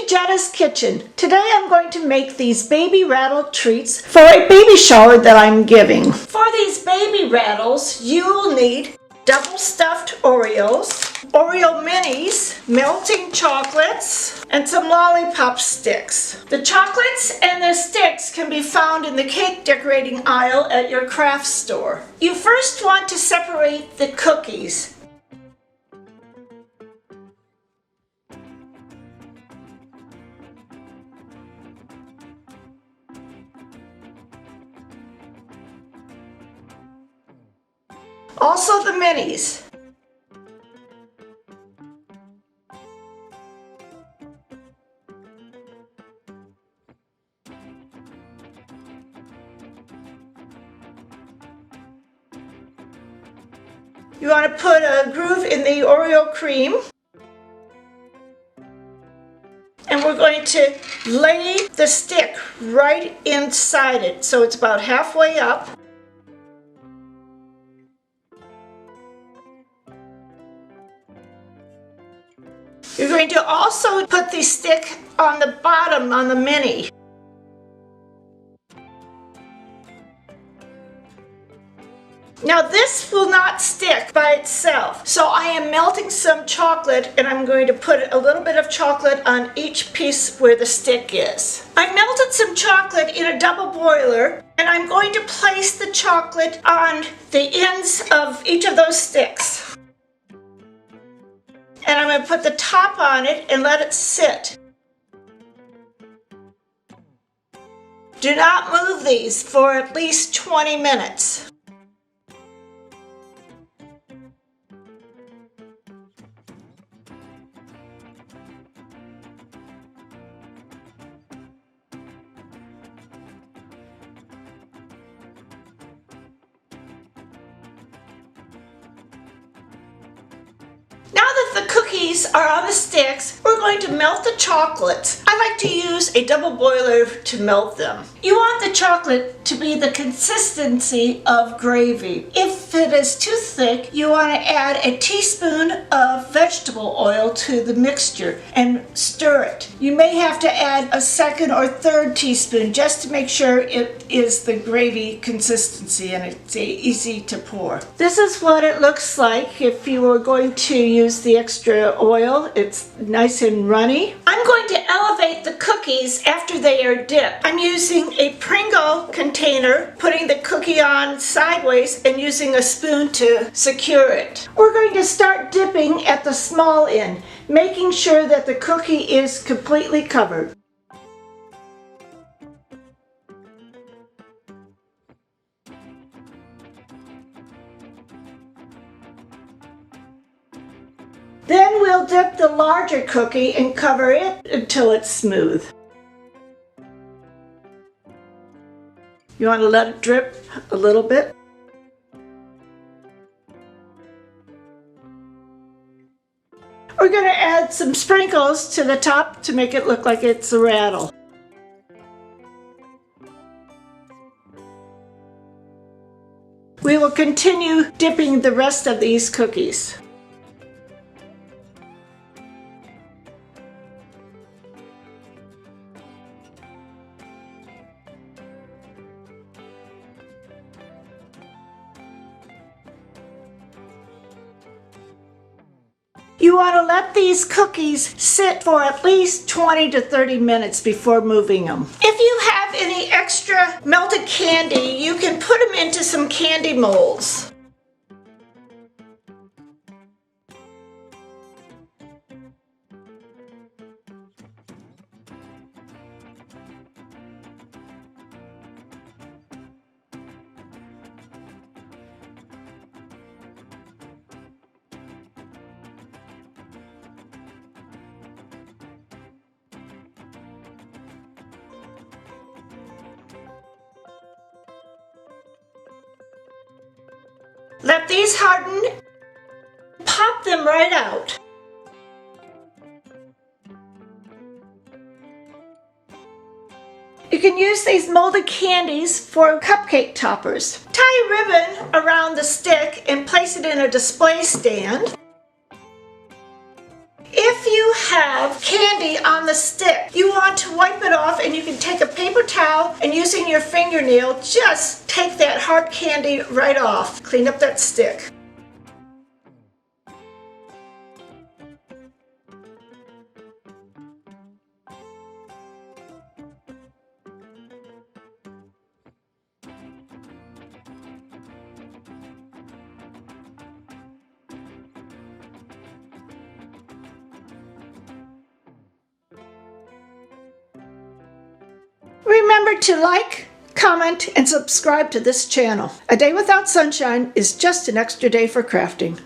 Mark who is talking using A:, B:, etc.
A: Jadda's Kitchen. Today I'm going to make these baby rattle treats for a baby shower that I'm giving. For these baby rattles, you'll need double stuffed Oreos, Oreo Minis, melting chocolates, and some lollipop sticks. The chocolates and the sticks can be found in the cake decorating aisle at your craft store. You first want to separate the cookies. Also the minis. You want to put a groove in the Oreo cream. And we're going to lay the stick right inside it, so it's about halfway up. You're going to also put the stick on the bottom on the mini. Now this will not stick by itself, so I am melting some chocolate and I'm going to put a little bit of chocolate on each piece where the stick is. I melted some chocolate in a double boiler and I'm going to place the chocolate on the ends of each of those sticks. And I'm going to put the top on it and let it sit. Do not move these for at least 20 minutes. Now that the cookies are on the sticks, we're going to melt the chocolates. I like to use a double boiler to melt them. You want the chocolate to be the consistency of gravy. If it is too thick, you want to add a teaspoon of vegetable oil to the mixture and stir it. You may have to add a second or third teaspoon just to make sure it is the gravy consistency and it's easy to pour. This is what it looks like if you were going to use the extra oil. It's nice and runny. I'm going to elevate the cookies after they are dipped. I'm using a Pringle container, putting the cookie on sideways and using a spoon to secure it. We're going to start dipping at the small end, making sure that the cookie is completely covered. Then we'll dip the larger cookie and cover it until it's smooth. You want to let it drip a little bit. We're going to add some sprinkles to the top to make it look like it's a rattle. We will continue dipping the rest of these cookies. You want to let these cookies sit for at least 20 to 30 minutes before moving them. If you have any extra melted candy, you can put them into some candy molds. Let these harden. Pop them right out. You can use these molded candies for cupcake toppers. Tie a ribbon around the stick and place it in a display stand. If you have candy candy on the stick. You want to wipe it off, and you can take a paper towel and using your fingernail, just take that hard candy right off. Clean up that stick. Remember to like, comment, and subscribe to this channel. A day without sunshine is just an extra day for crafting.